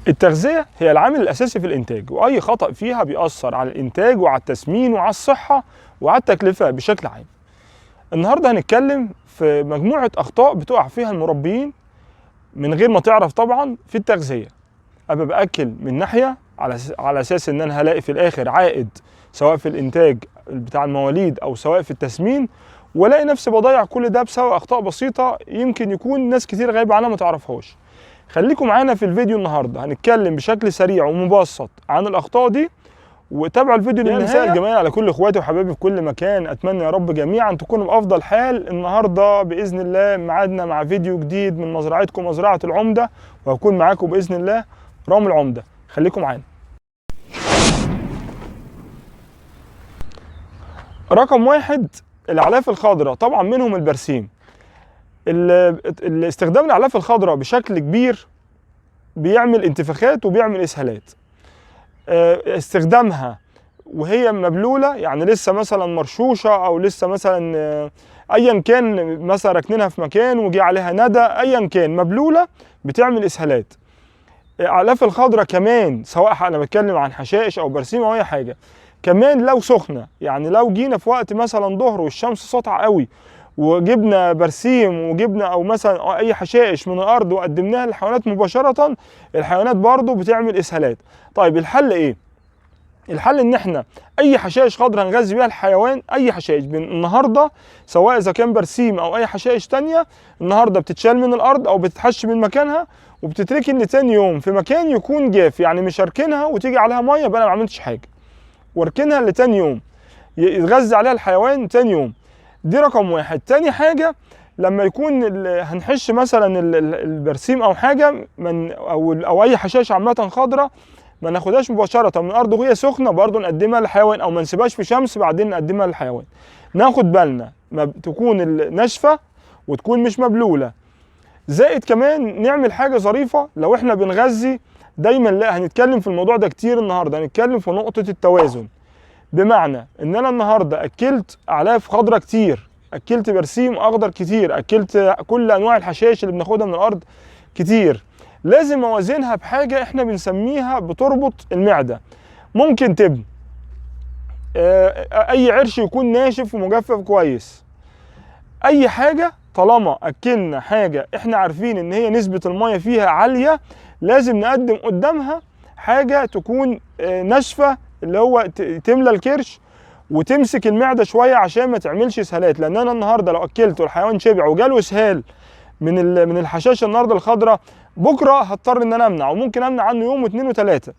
التغذية هي العامل الأساسي في الإنتاج، وأي خطأ فيها بيأثر على الإنتاج وعلى التسمين وعلى الصحة وعلى التكلفة بشكل عام. النهاردة هنتكلم في مجموعة أخطاء بتقع فيها المربيين من غير ما تعرف طبعا في التغذية. أبقى بأكل من ناحية على أساس إن أنا هلاقي في الآخر عائد، سواء في الإنتاج بتاع المواليد أو سواء في التسمين، ولاقي نفسي بضيع كل ده بسبب أخطاء بسيطة يمكن يكون ناس كتير غايبة عنها ما تعرفهاش. خليكم معانا في الفيديو النهارده، هنتكلم بشكل سريع ومبسط عن الاخطاء دي، وتابعوا الفيديو للنهايه. مساء الجمال على كل اخواتي وحبايبي في كل مكان، اتمنى يا رب جميعا تكونوا بافضل حال. النهارده باذن الله ميعادنا مع فيديو جديد من مزرعتكم مزرعه العمده، وهكون معاكم باذن الله رامي العمده. خليكم معانا. رقم واحد، الاعلاف الخضراء، طبعا منهم البرسيم. استخدام الاعلاف الخضراء بشكل كبير بيعمل انتفاخات وبيعمل اسهالات. استخدامها وهي مبلوله، يعني لسه مثلا مرشوشه او لسه مثلا ايا كان، مثلا ركنينها في مكان وجي عليها ندى، ايا كان مبلوله بتعمل اسهالات. الاعلاف الخضراء كمان، سواء انا بتكلم عن حشائش او برسيم او اي حاجه، كمان لو سخنه، يعني لو جينا في وقت مثلا ظهر والشمس ساطعه قوي وجبنا برسيم وجبنا او مثلا اي حشائش من الارض وقدمناها للحيوانات مباشره، الحيوانات برضو بتعمل اسهالات. طيب الحل ايه؟ الحل ان احنا اي حشائش خضراء هنغذي بيها الحيوان، اي حشائش النهارده سواء اذا كان برسيم او اي حشائش تانية، النهارده بتتشال من الارض او بتتحش من مكانها وبتتركن لتاني يوم في مكان يكون جاف، يعني مش اركنها وتيجي عليها ميه يبقى انا ما عملتش حاجه، واركنها لتاني يوم يتغذى عليها الحيوان تاني يوم. دي رقم واحد. تاني حاجة، لما يكون هنحش مثلا البرسيم او حاجة او اي حشائش عامة خضراء، ما ناخدهاش مباشرة من الارض وهي سخنة، برضو نقدمها للحيوان، او ما نسيبهاش في شمس بعدين نقدمها للحيوان. ناخد بالنا تكون ناشفة وتكون مش مبلولة. زائد كمان نعمل حاجة ظريفة لو احنا بنغذي دايما، لا هنتكلم في الموضوع ده كتير النهاردة، هنتكلم في نقطة التوازن. بمعنى ان انا النهارده اكلت اعلاف خضراء كتير، اكلت برسيم اخضر كتير، اكلت كل انواع الحشائش اللي بناخدها من الارض كتير، لازم اوازنها بحاجه احنا بنسميها بتربط المعده. ممكن تبن اي عرش يكون ناشف ومجفف كويس، اي حاجه طالما اكلنا حاجه احنا عارفين ان هي نسبه الميه فيها عاليه، لازم نقدم قدامها حاجه تكون ناشفه، اللي هو تملى الكرش وتمسك المعده شويه عشان ما تعملش اسهالات. لان انا النهارده لو اكلت والحيوان شبع وجاله اسهال من الحشاشه النهارده الخضراء، بكره هضطر ان انا امنع، وممكن امنع عنه يوم واثنين وثلاثه.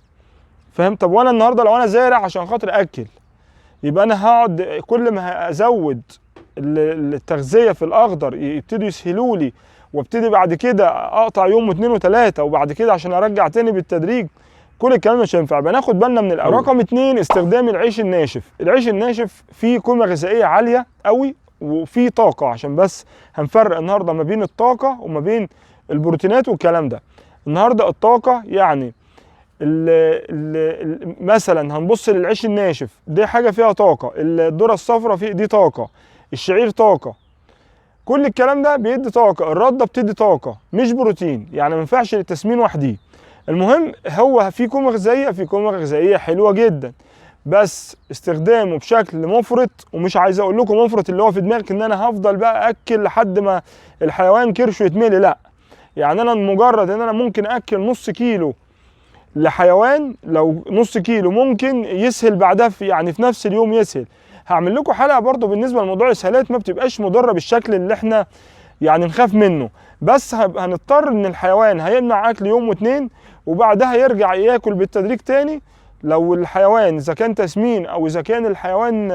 فاهم؟ طب وانا النهارده لو انا زارع عشان خاطر اكل، يبقى انا هقعد كل ما ازود التغذيه في الاخضر يبتدوا يسهلوا لي، وابتدي بعد كده اقطع يوم واثنين وثلاثه، وبعد كده عشان ارجع تاني بالتدريج، كل الكلام مش هينفع. بناخد بالنا من الاول. رقم 2، استخدام العيش الناشف. العيش الناشف فيه قيمه غذائيه عاليه قوي وفيه طاقه، عشان بس هنفرق النهارده ما بين الطاقه وما بين البروتينات والكلام ده. النهارده الطاقه يعني مثلا هنبص للعيش الناشف، دي حاجه فيها طاقه، الذره الصفراء فيه دي طاقه، الشعير طاقه، كل الكلام ده بيدي طاقه، الرده بتدي طاقه مش بروتين، يعني ما ينفعش للتسمين وحديه. المهم هو في قيمه غذائيه، في قيمه غذائيه حلوه جدا، بس استخدامه بشكل مفرط. ومش عايز اقول لكم مفرط اللي هو في دماغك ان انا هفضل بقى اكل لحد ما الحيوان كرشه يتملي، لا. يعني انا مجرد ان انا ممكن اكل نص كيلو لحيوان، لو نص كيلو ممكن يسهل بعدها في نفس اليوم يسهل. هعمل لكم حلقه برضو بالنسبه لموضوع الاسهالات، ما بتبقاش مضره بالشكل اللي احنا نخاف منه، بس هنضطر ان الحيوان هيمنع اكل يوم واثنين وبعدها يرجع ياكل بالتدريج تاني. لو الحيوان اذا كان تسمين او اذا كان الحيوان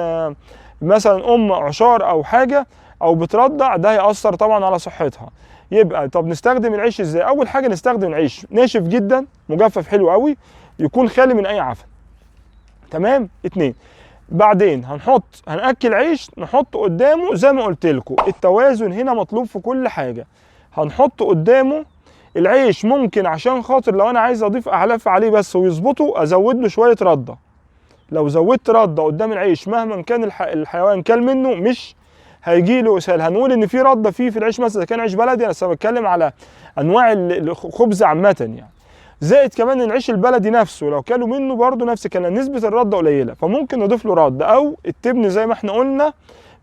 مثلا عشار او حاجه او بترضع، ده هيأثر طبعا على صحتها. يبقى طب نستخدم العيش ازاي؟ اول حاجه نستخدم عيش ناشف جدا مجفف حلو قوي، يكون خالي من اي عفن. تمام. 2، بعدين هنأكل عيش نحط قدامه زي ما قلت لكم، التوازن هنا مطلوب في كل حاجه. هنحط قدامه العيش، ممكن عشان خاطر لو انا عايز اضيف اعلاف عليه بس ويظبطه، ازود له شويه رده. لو زودت رده قدام العيش مهما كان الحيوان كل منه مش هيجي له اسهال. هنقول ان في رده في العيش، مثلا اذا كان عيش بلدي، انا بتكلم على انواع الخبز عامه يعني. زائد كمان العيش البلدي نفسه لو كلوا منه برضه نفس الكلام، نسبه الرده قليله، فممكن نضيف له رد. او التبن زي ما احنا قلنا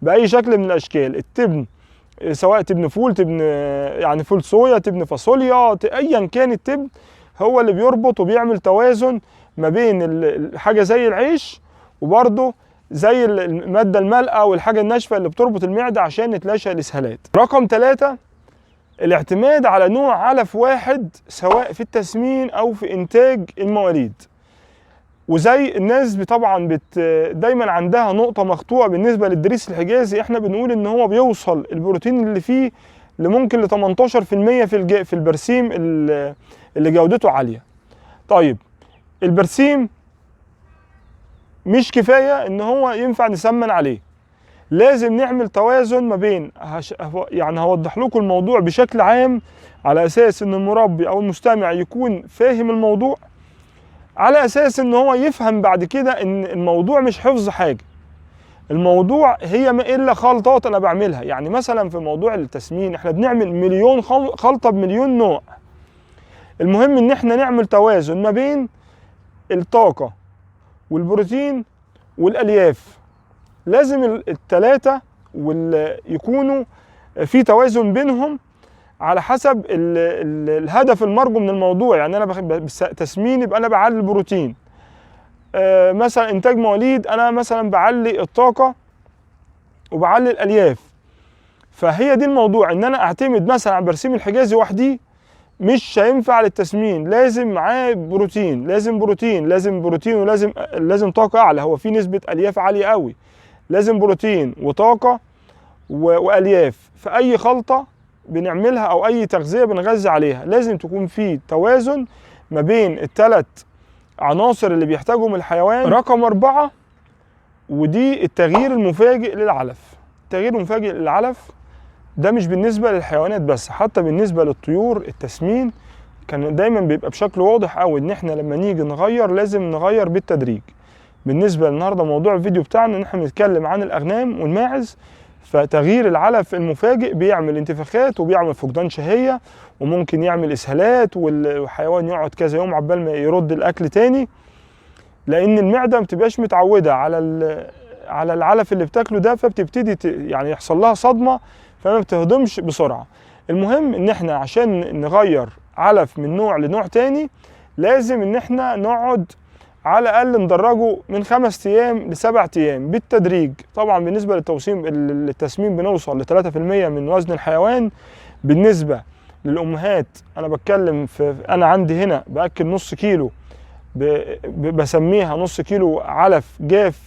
باي شكل من الاشكال، التبن سواء تبن فول، تبن يعني فول صويا، تبن فاصوليا، ايا كان التبن هو اللي بيربط وبيعمل توازن ما بين حاجه زي العيش وبرضه زي الماده المالئه والحاجه الناشفه اللي بتربط المعده عشان نتلاشى الاسهالات. رقم 3 الاعتماد على نوع علف واحد سواء في التسمين او في انتاج المواليد. وزي الناس طبعا دايما عندها نقطه مخطوئه بالنسبه للدريس الحجازي، احنا بنقول ان هو بيوصل البروتين اللي فيه لممكن ل 18% في البرسيم اللي جودته عاليه. طيب البرسيم مش كفايه ان هو ينفع نسمن عليه، لازم نعمل توازن ما بين يعني هوضح لكم الموضوع بشكل عام على اساس ان المربي او المستمع يكون فاهم الموضوع، على اساس ان هو يفهم بعد كده ان الموضوع مش حفظ حاجه، الموضوع هي ما الا خلطات انا بعملها. يعني مثلا في موضوع التسمين احنا بنعمل مليون خلطه بمليون نوع، المهم ان احنا نعمل توازن ما بين الطاقه والبروتين والالياف، لازم الثلاثه يكونوا في توازن بينهم على حسب الهدف المرجو من الموضوع. يعني انا تسمين يبقى انا بعلي البروتين، مثلا انتاج مواليد انا مثلا بعلي الطاقه وبعلي الالياف. فهي دي الموضوع، ان انا اعتمد مثلا على برسيم الحجازي وحدي مش هينفع للتسمين، لازم معاه بروتين، لازم بروتين ولازم طاقه اعلى، هو في نسبه الياف عاليه قوي، لازم بروتين وطاقه والياف. في اي خلطه بنعملها او اي تغذيه بنغذي عليها لازم تكون في توازن ما بين الثلاث عناصر اللي بيحتاجهم الحيوان. رقم 4 ودي التغيير المفاجئ للعلف. التغيير المفاجئ للعلف ده مش بالنسبه للحيوانات بس، حتى بالنسبه للطيور التسمين كان دايما بيبقى بشكل واضح قوي ان احنا لما نيجي نغير لازم نغير بالتدريج. بالنسبه النهارده موضوع الفيديو بتاعنا ان احنا بنتكلم عن الاغنام والماعز، فتغيير العلف المفاجئ بيعمل انتفاخات وبيعمل فقدان شهيه وممكن يعمل اسهالات، والحيوان يقعد كذا يوم عبال ما يرد الاكل تاني، لان المعده ما بتبقاش متعوده على العلف اللي بتاكله ده، فبتبتدي يعني يحصل لها صدمه فما بتهضمش بسرعه. المهم ان احنا عشان نغير علف من نوع لنوع تاني لازم ان احنا نقعد على الاقل ندرجه من 5 ايام ل7 ايام بالتدريج. طبعا بالنسبه للتسمين بنوصل ل 3% من وزن الحيوان. بالنسبه للامهات انا بتكلم انا عندي هنا باكل نص كيلو، بسميها نص كيلو علف جاف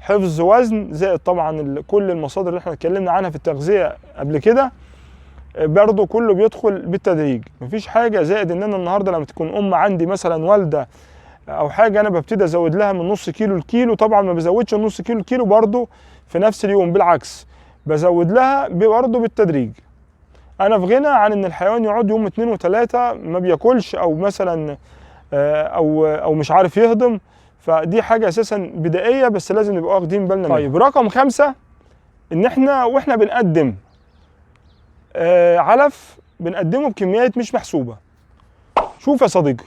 حفظ وزن، زائد طبعا كل المصادر اللي احنا اتكلمنا عنها في التغذيه قبل كده، برضه كله بيدخل بالتدريج، مفيش حاجه. زائد ان انا النهارده لما تكون عندي مثلا والده او حاجه انا ببتدي ازود لها من نص كيلو لكيلو، طبعا ما بزودش النص كيلو لكيلو برضه في نفس اليوم، بالعكس بزود لها برضه بالتدريج. انا في غنى عن ان الحيوان يقعد يوم 2 و3 ما بياكلش او مثلا او مش عارف يهضم، فدي حاجه اساسا بدائيه بس لازم نبقى واخدين بالنا منها. طيب رقم 5 ان احنا واحنا بنقدم علف بنقدمه بكميات مش محسوبه. شوف يا صديقي،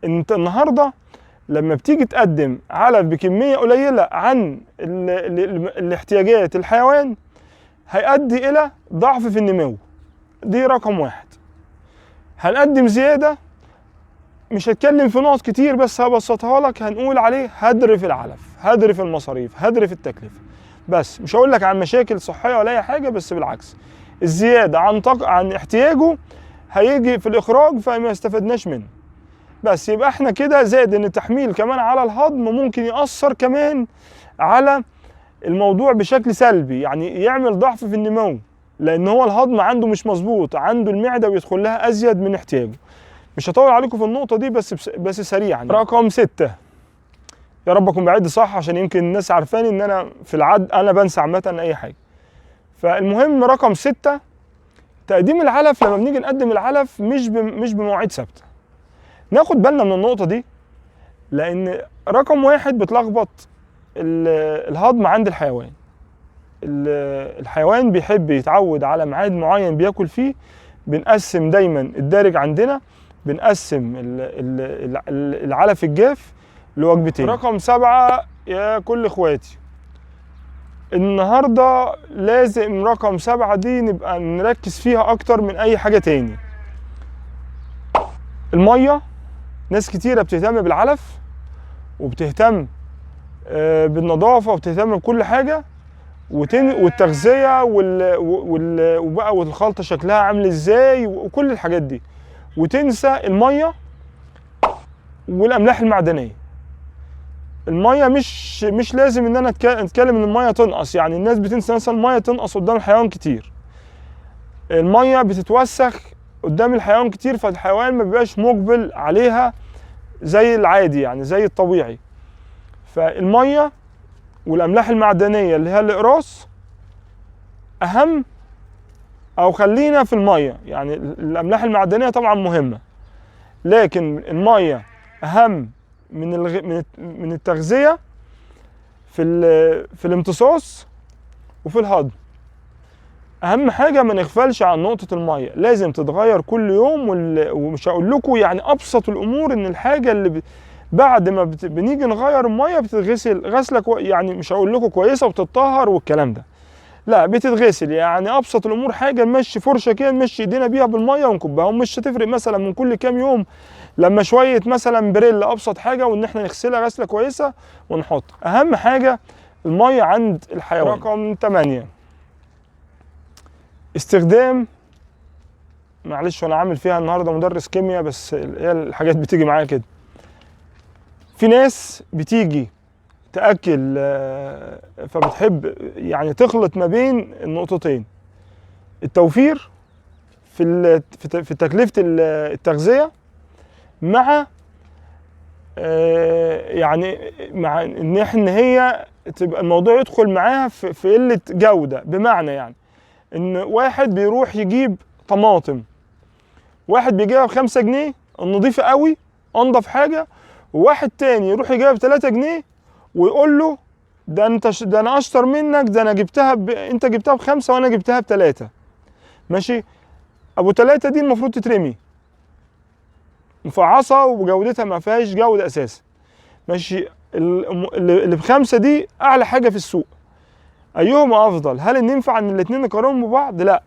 انت النهارده لما بتيجي تقدم علف بكميه قليله عن الاحتياجات الحيوان هيؤدي الى ضعف في النمو، دي رقم 1. هنقدم زياده، مش هتكلم في نقط كتير بس هبسطها لك، هنقول عليه هدر في العلف، هدر في المصاريف، هدر في التكلفه، بس مش هقول لك عن مشاكل صحيه ولا اي حاجه، بس بالعكس الزياده عن احتياجه هيجي في الاخراج فما استفدناش منه. بس يبقى احنا كده، زائد ان التحميل كمان على الهضم ممكن يأثر كمان على الموضوع بشكل سلبي، يعني يعمل ضعف في النمو، لان هو الهضم عنده مش مظبوط، عنده المعده بيدخل لها ازيد من احتياجه. مش هطول عليكم في النقطه دي بس سريعا. رقم 6، يا رب اكون بعد صح عشان يمكن الناس عارفاني ان انا في العد انا بنسى عامه اي حاجه. فالمهم رقم 6 تقديم العلف. لما بنيجي نقدم العلف مش بمواعيد ثابته، ناخد بالنا من النقطه دي، لان رقم 1 بتلخبط الهضم عند الحيوان. الحيوان بيحب يتعود على ميعاد معين بياكل فيه، بنقسم دايما الدارج عندنا بنقسم العلف الجاف لوجبتين. رقم 7 يا كل اخواتي، النهارده لازم رقم 7 دي نبقى نركز فيها اكتر من اي حاجه تاني. الميه، ناس كتيره بتهتم بالعلف وبتهتم بالنظافه وبتهتم بكل حاجه والتغذيه وبقى والخلطه شكلها عامل ازاي وكل الحاجات دي، وتنسى الميه والاملاح المعدنيه. الميه مش لازم ان انا اتكلم ان الميه تنقص، يعني الناس بتنسى مثلا الميه تنقص قدام الحيوان كتير. الميه بتتوسخ قدام الحيوان كتير، فالحيوان ما بيبقاش مقبل عليها زي العادي، يعني زي الطبيعي. فالميه والاملاح المعدنيه اللي هي الاقراص اهم، او خلينا في الميه. يعني الاملاح المعدنيه طبعا مهمه، لكن الميه اهم من التغذيه في الامتصاص وفي الهضم. اهم حاجه ما نغفلش عن نقطه الميه، لازم تتغير كل يوم. ومش هقول لكم يعني ابسط الامور ان الحاجه اللي بعد ما بنيجي نغير الميه بتتغسل غسله يعني مش هقول لكم كويسه وتتطهر والكلام ده، لا بتتغسل. يعني ابسط الامور حاجه نمشي فرشه كده نمشي ايدينا بيها بالميه ونكبها، ومش هتفرق مثلا من كل كام يوم لما شويه مثلا بريل ابسط حاجه وان احنا نغسلها غسله كويسه ونحط. اهم حاجه الميه عند الحيوان. رقم 8 استخدام، معلش وانا عامل فيها النهارده مدرس كيمياء بس هي الحاجات بتيجي معايا كده. في ناس بتيجي تاكل فبتحب يعني تخلط ما بين النقطتين، التوفير في تكلفه التغذيه مع يعني مع ان هي تبقى الموضوع يدخل معاها في قله جوده. بمعنى يعني ان واحد بيروح يجيب طماطم، واحد بيجيبها ب5 جنيه النظيفه قوي انضف حاجه، وواحد تاني يروح يجيبها ب3 جنيه ويقول له ده انا اشطر منك، ده انا جبتها انت جبتها ب5 وانا جبتها ب3. ماشي، ابو 3 دي المفروض تترمي مفعصه وجودتها ما فيهاش جوده اساسا. ماشي، اللي ب5 دي اعلى حاجه في السوق. ايهما افضل؟ هل ان ينفع ان الاثنين نقارنهم ببعض؟ لا.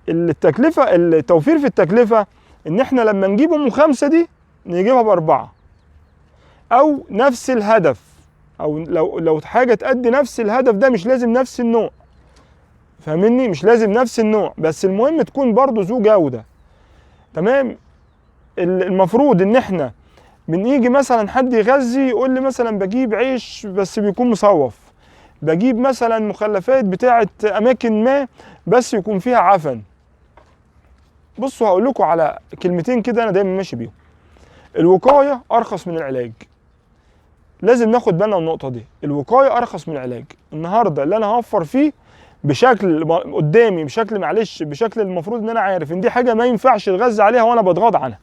التوفير في التكلفه ان احنا لما نجيب ام5 دي نجيبها ب4، او نفس الهدف، او لو حاجه تأدي نفس الهدف ده مش لازم نفس النوع، فاهمني؟ مش لازم نفس النوع، بس المهم تكون برضو ذو جوده. تمام. المفروض ان احنا بنيجي مثلا حد يغذي يقول لي مثلا بجيب عيش بس بيكون مصوف، بجيب مثلا مخلفات بتاعه اماكن ما بس يكون فيها عفن. بصوا هقول لكم على كلمتين كده انا دايما ماشي بيهم. الوقايه ارخص من العلاج، لازم ناخد بالنا من النقطه دي. الوقايه ارخص من العلاج. النهارده اللي انا هوفر فيه بشكل قدامي، بشكل المفروض ان انا عارف ان دي حاجه ما ينفعش اتغذى عليها وانا بتغاضى عنها،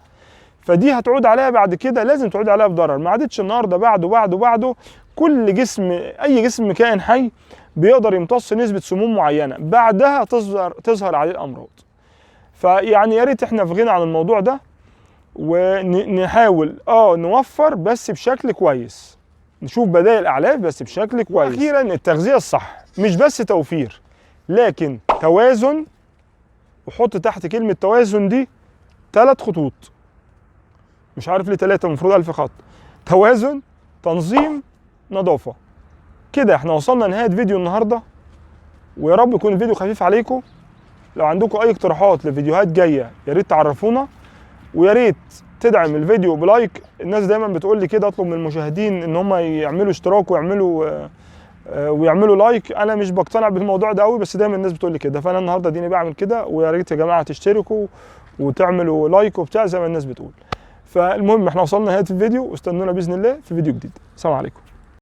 فدي هتعود عليها بعد كده، لازم تعود عليها بضرر. ما عادتش النهارده بعده كل اي جسم كائن حي بيقدر يمتص نسبه سموم معينه، بعدها تظهر عليه الامراض. فيعني يا ريت احنا في غنى عن الموضوع ده، ونحاول نوفر بس بشكل كويس، نشوف بدائل اعلاف بس بشكل كويس. واخيرا التغذيه الصح مش بس توفير، لكن توازن. وحط تحت كلمه توازن دي 3 خطوط، مش عارف ليه 3، المفروض 1000 خط. توازن، تنظيم، نظافه. كده احنا وصلنا لنهايه فيديو النهارده، ويا رب يكون الفيديو خفيف عليكم. لو عندكم اي اقتراحات لفيديوهات جايه يا ريت تعرفونا، ويا ريت تدعم الفيديو بلايك. الناس دايما بتقول لي كده اطلب من المشاهدين ان هم يعملوا اشتراك ويعملوا لايك. انا مش بقتنع بالموضوع ده قوي، بس دايما الناس بتقول لي كده، فانا النهارده ديني بعمل كده. ويا ريت يا جماعه تشتركوا وتعملوا لايك وبتاع زي ما الناس بتقول. فالمهم احنا وصلنا لنهايه الفيديو، واستنونا باذن الله في فيديو جديد. السلام عليكم.